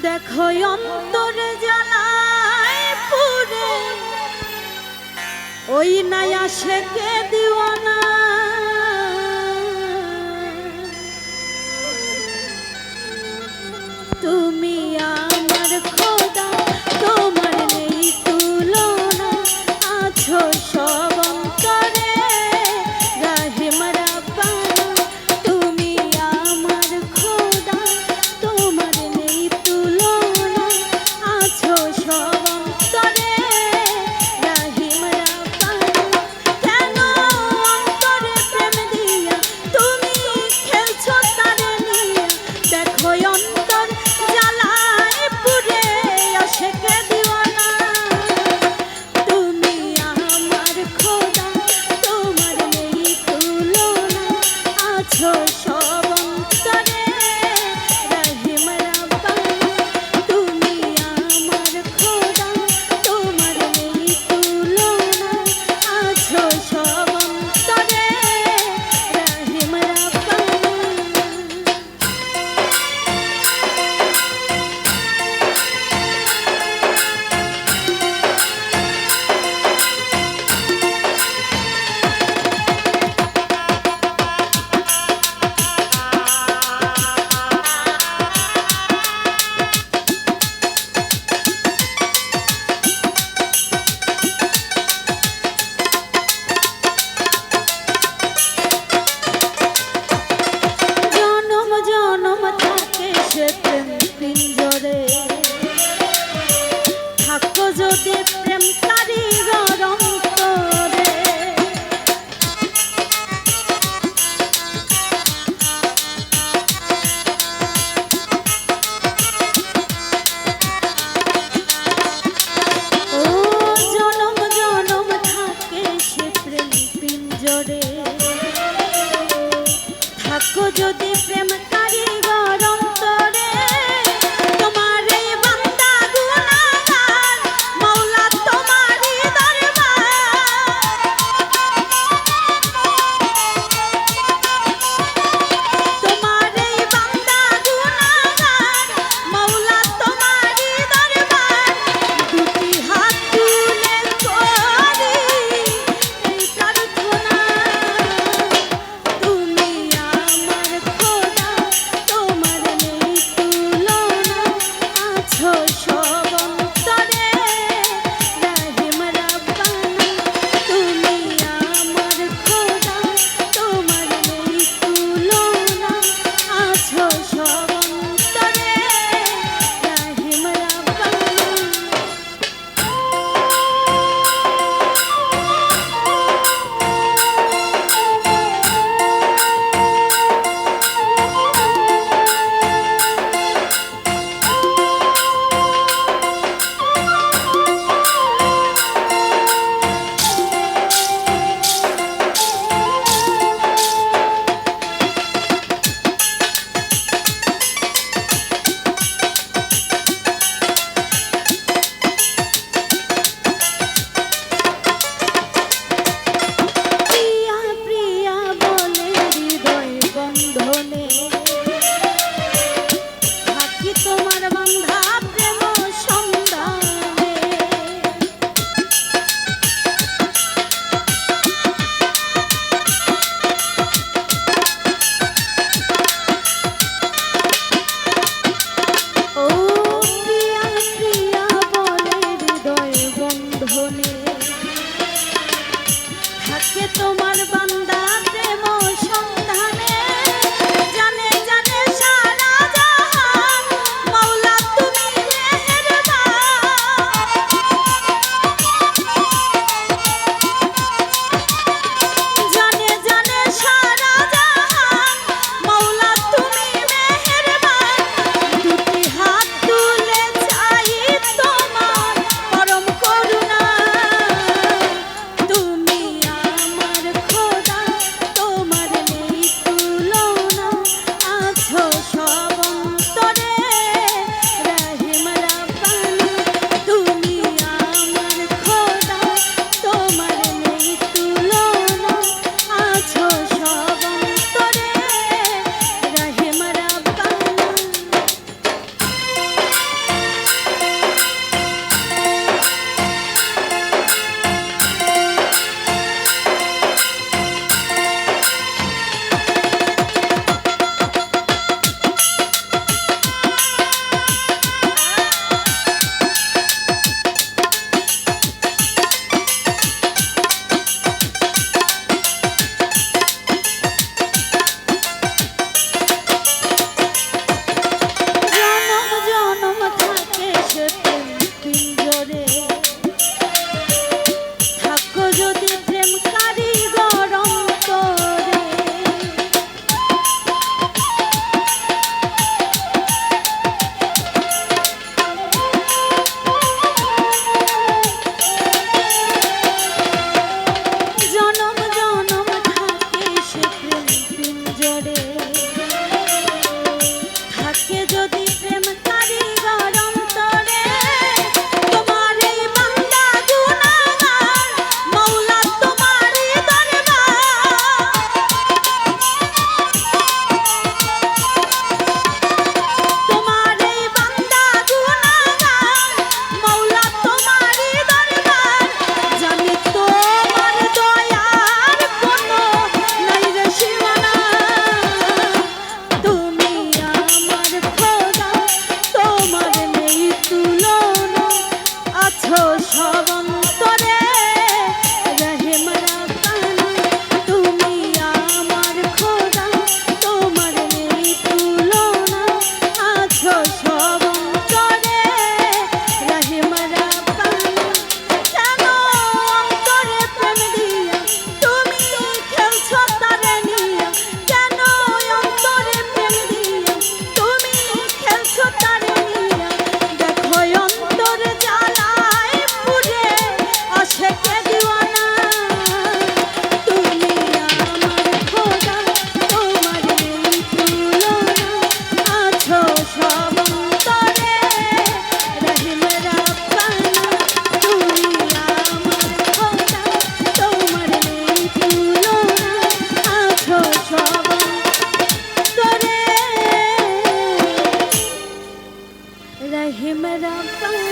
দেখো অন্তরে জ্বালায় পুরে ওই নাই আসে কে দিওয়ানা তুমি আমার খোদা তোমার নেই তুলনা আছো সব অন্তরে রাহিম রাব্বানা তুমি আমার খোদা তোমার নেই তুলনা আছো সব অন্তরে রাহিম রাব্বানা কেন অন্তরে প্রেম দিয়া তুমি খেলছো তারে নিয়া দেখো অন্তর জ্বালায় পুরে আশেকে দিওয়ানা তুমি আমার খোদা তোমার নেই তুলনা আছো সব অন্তরে রাহিম রাব্বানা তুমি আমার খোদা তোমার নেই তুলনা আছো সব অন্তরে রাহিম রাব্বানা জনম জনম থাকে সে প্রেম পিঞ্জরে থাকো যদি প্রেম কারিগর অন্তরে ও জনম জনম থাকে সে প্রেম পিঞ্জরে থাকো যদি প্রেম কারিগর অন্তরে তোমার এই বান্দা গুনাহগার মাওলা তোমারই দরবার তোমার এই বান্দা গুনাহগার মাওলা তোমারই দরবার দুটি হাত তুলে করি এই প্রার্থনা তুমি আমার খোদা তোমার নেই তুলনা আছো সব অন্তরে রাহিম রাব্বানা তুমি আমার খোদা তোমার নেই তুলনা আছো সব অন্তরে রাহিম রাব্বানা প্রিয়া প্রিয়া বলে হৃদয় বন্ধনে থাকি তোমার বান্ধা প্রেম সন্ধানে ও প্রিয়া প্রিয়া বলে হৃদয় বন্ধনে থাকে তোমার বান্দা প্রেম সন্ধানে জানে জানে সারা জাহান মাওলা তুমি রব্বানা